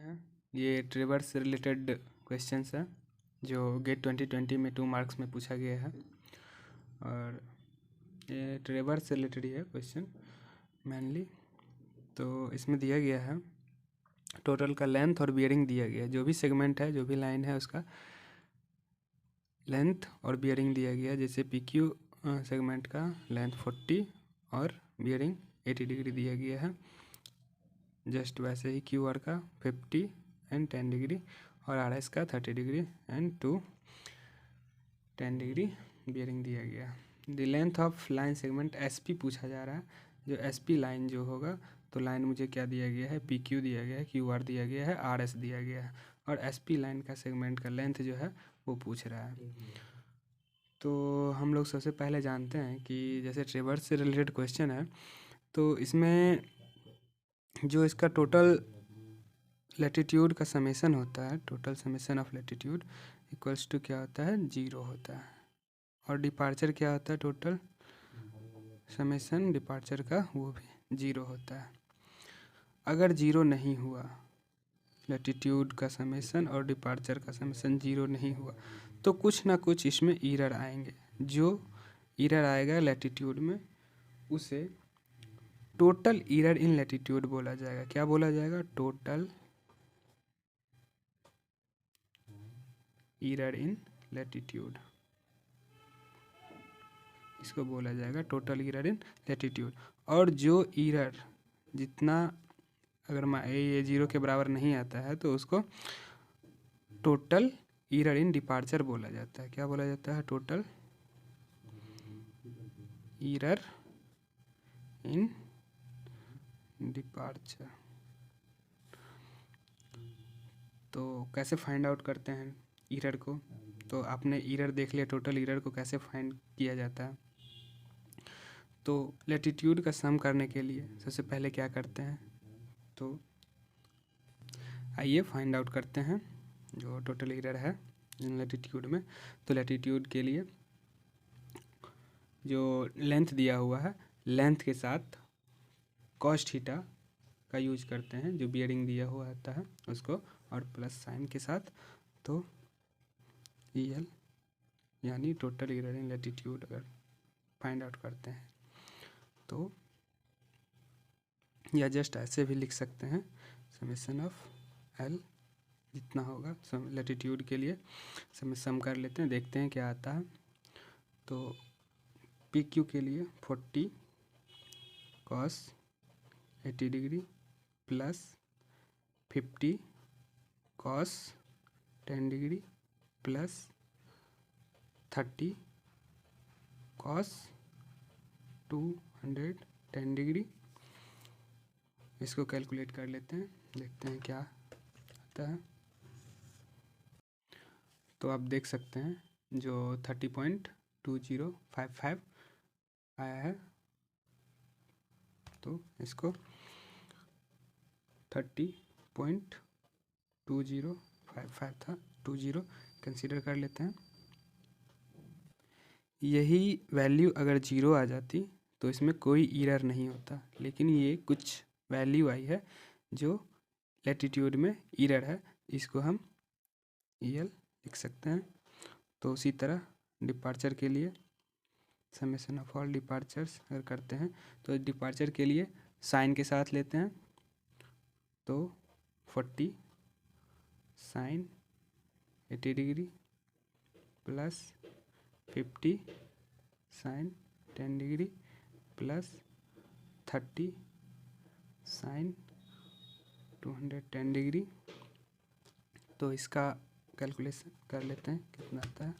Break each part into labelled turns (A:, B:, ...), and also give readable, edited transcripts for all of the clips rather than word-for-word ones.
A: हैं। ये ट्रेवर्स से रिलेटेड क्वेश्चंस है जो गेट 2020 में 2 मार्क्स में पूछा गया है और ये ट्रेवर्स से रिलेटेड ही है क्वेश्चन मेनली। तो इसमें दिया गया है टोटल का लेंथ और बियरिंग दिया गया है, जो भी सेगमेंट है, जो भी लाइन है, उसका लेंथ और बियरिंग दिया गया है। जैसे PQ सेगमेंट का लेंथ 40 और बियरिंग 80 डिग्री दिया गया है। जस्ट वैसे ही QR का 50 एंड 10 डिग्री और RS का 30 डिग्री एंड 10 डिग्री बियरिंग दिया गया। The length of line segment SP पूछा जा रहा है। जो SP लाइन जो होगा, तो लाइन मुझे क्या दिया गया है, PQ दिया गया है, QR दिया गया है, RS दिया गया है और SP लाइन का सेगमेंट का लेंथ जो है वो पूछ रहा है। तो हम लोग सबसे पहले जानते हैं कि जैसे ट्रेवर्स से रिलेटेड क्वेश्चन है, तो इसमें जो इसका टोटल लैटिट्यूड का समेसन होता है, total summation of latitude equals to क्या होता है, 0 होता है। और डिपार्चर क्या होता है, टोटल समेसन डिपार्चर का वो भी 0 होता है। अगर 0 नहीं हुआ, लैटिट्यूड का समेसन और डिपार्चर का समेसन 0 नहीं हुआ, तो कुछ ना कुछ इसमें एरर आएंगे। जो एरर आएगा लैटिट्यूड में, उसे टोटल एरर इन लैटिट्यूड बोला जाएगा। क्या बोला जाएगा, टोटल एरर इन लैटिट्यूड, इसको बोला जाएगा टोटल एरर इन लैटिट्यूड। और जो एरर जितना, अगर ये 0 के बराबर नहीं आता है, तो उसको टोटल एरर इन डिपार्चर बोला जाता है। क्या बोला जाता है, टोटल एरर इन डिपार्चर। तो कैसे फाइंड आउट करते हैं एरर को, तो आपने एरर देख लिया, टोटल एरर को कैसे फाइंड किया जाता है। तो लैटिट्यूड का सम करने के लिए सबसे पहले क्या करते हैं, तो आइए फाइंड आउट करते हैं जो टोटल एरर है लैटिट्यूड में। तो लैटिट्यूड के लिए जो लेंथ दिया हुआ है, लेंथ के साथ कॉस थीटा का यूज करते हैं, जो बियरिंग दिया हुआ होता है उसको, और प्लस साइन के साथ, तो EL यानी टोटल एरर इन लैटिट्यूड अगर फाइंड आउट करते हैं, तो या जस्ट ऐसे भी लिख सकते हैं, समेसन ऑफ L जितना होगा लैटिट्यूड के लिए सम कर लेते हैं, देखते हैं क्या आता है। तो PQ के लिए 40 cos 80 degree plus 50 cos 10 degree plus 30 cos 210 degree. इसको कैलकुलेट कर लेते हैं, देखते हैं क्या आता है। तो आप देख सकते हैं जो 30.2055 आया है, तो इसको 30.2055 था, 20 कंसीडर कर लेते हैं। यही वैल्यू अगर 0 आ जाती तो इसमें कोई एरर नहीं होता, लेकिन ये कुछ वैल्यू आई है जो लैटिट्यूड में एरर है, इसको हम EL लिख सकते हैं। तो उसी तरह डिपार्चर के लिए समेसन ऑफ ऑल डिपार्चर्स अगर करते हैं, तो डिपार्चर के लिए साइन के साथ लेते हैं, तो 40 sine 80 degree plus 50 sine 10 degree plus 30 sine 210 degree. तो इसका कैलकुलेशन कर लेते हैं कितना आता है।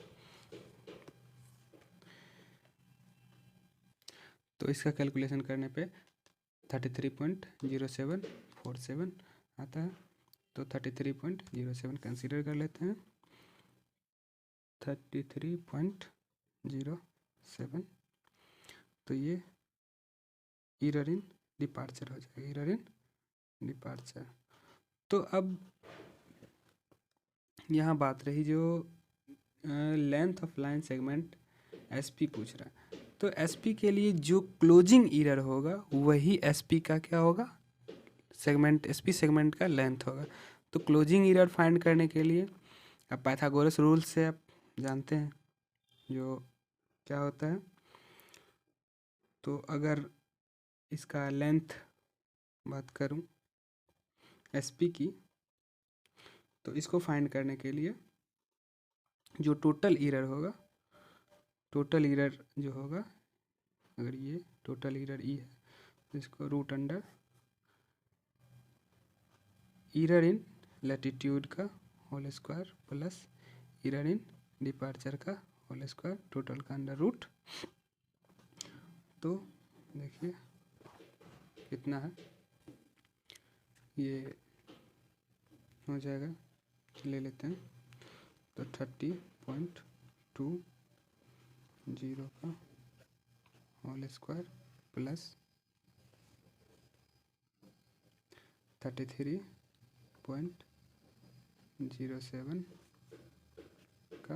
A: तो इसका कैलकुलेशन करने पे 33.0747 आता है, तो 33.07 कंसीडर कर लेते हैं, 33.07। तो ये एरर इन डिपार्चर हो जाएगा, एरर इन डिपार्चर। तो अब यहाँ बात रही जो length of line segment SP पूछ रहा है, तो SP के लिए जो क्लोजिंग एरर होगा वही SP का क्या होगा, सेगमेंट SP सेगमेंट का लेंथ होगा। तो क्लोजिंग एरर फाइंड करने के लिए अब पाइथागोरस रूल से आप जानते हैं जो क्या होता है। तो अगर इसका लेंथ बात करूं एसपी की, तो इसको फाइंड करने के लिए जो टोटल एरर होगा, टोटल एरर जो होगा, अगर ये टोटल एरर ई है तो इसको root under error in latitude का whole square plus error in departure का होल स्क्वायर, टोटल का अंडर रूट। तो देखिए कितना है, ये हो जाएगा, ले लेते हैं तो 30.20 का होल स्क्वायर प्लस 33.07 का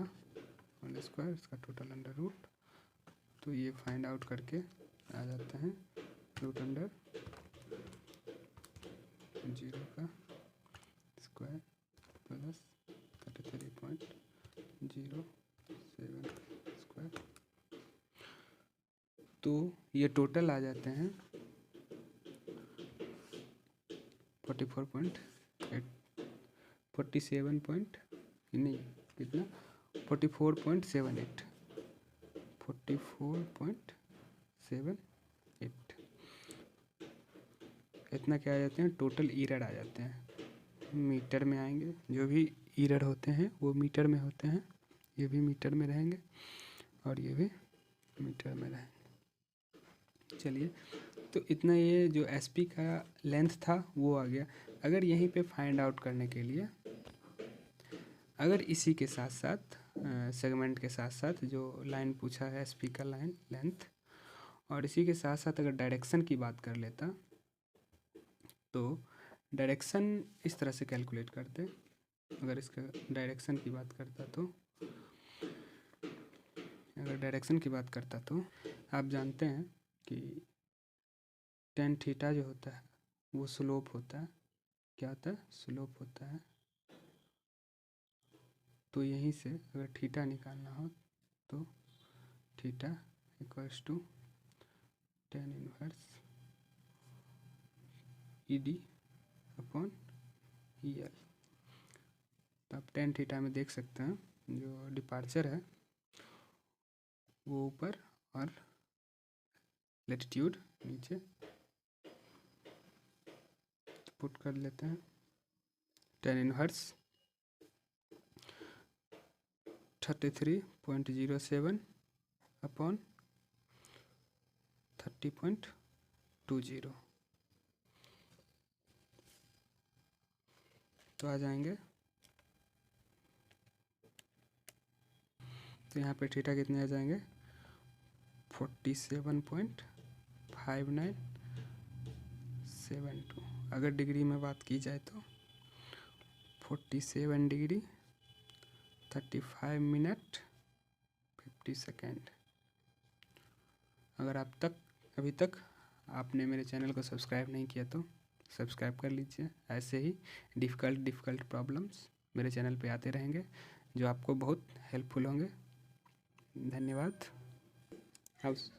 A: होल स्क्वायर, इसका टोटल अंडर रूट। तो ये फाइंड आउट करके आ जाते हैं रूट अंडर 0 का स्क्वायर प्लस 33.07 स्क्वायर। तो ये टोटल आ जाते हैं 44.78 इतना क्या आ जाते हैं, टोटल एरर आ जाते हैं। मीटर में आएंगे, जो भी एरर होते हैं वो मीटर में होते हैं, ये भी मीटर में रहेंगे और ये भी मीटर में रहेंगे। चलिए, तो इतना ये जो एसपी का लेंथ था वो आ गया। अगर यहीं पे फाइंड आउट करने के लिए, अगर इसी के साथ साथ सेगमेंट के साथ साथ जो लाइन पूछा है एसपी का लाइन लेंथ, और इसी के साथ साथ अगर डायरेक्शन की बात कर लेता, तो डायरेक्शन इस तरह से कैलकुलेट करते। अगर इसका डायरेक्शन की बात करता तो, अगर डायरेक्शन की बात करता तो आप जानते हैं कि टेन थीटा जो होता है वो स्लोप होता है। क्या होता है, स्लोप होता है। तो यहीं से अगर थीटा निकालना हो तो theta equals to tan inverse ED upon EL। तो आप टेन थीटा में देख सकते हैं जो डिपार्चर है वो ऊपर और लैटिट्यूड नीचे। पुट कर लेते हैं टेन इनवर्स 33.07 अपॉन 30.20, तो आ जाएंगे। तो यहाँ पे थीटा कितने आ जाएंगे, 47.5972। अगर डिग्री में बात की जाए तो 47 डिग्री 35 मिनट 50 सेकेंड। अगर अभी तक आपने मेरे चैनल को सब्सक्राइब नहीं किया तो सब्सक्राइब कर लीजिए। ऐसे ही डिफ़िकल्ट प्रॉब्लम्स मेरे चैनल पे आते रहेंगे जो आपको बहुत हेल्पफुल होंगे। धन्यवाद। हाउस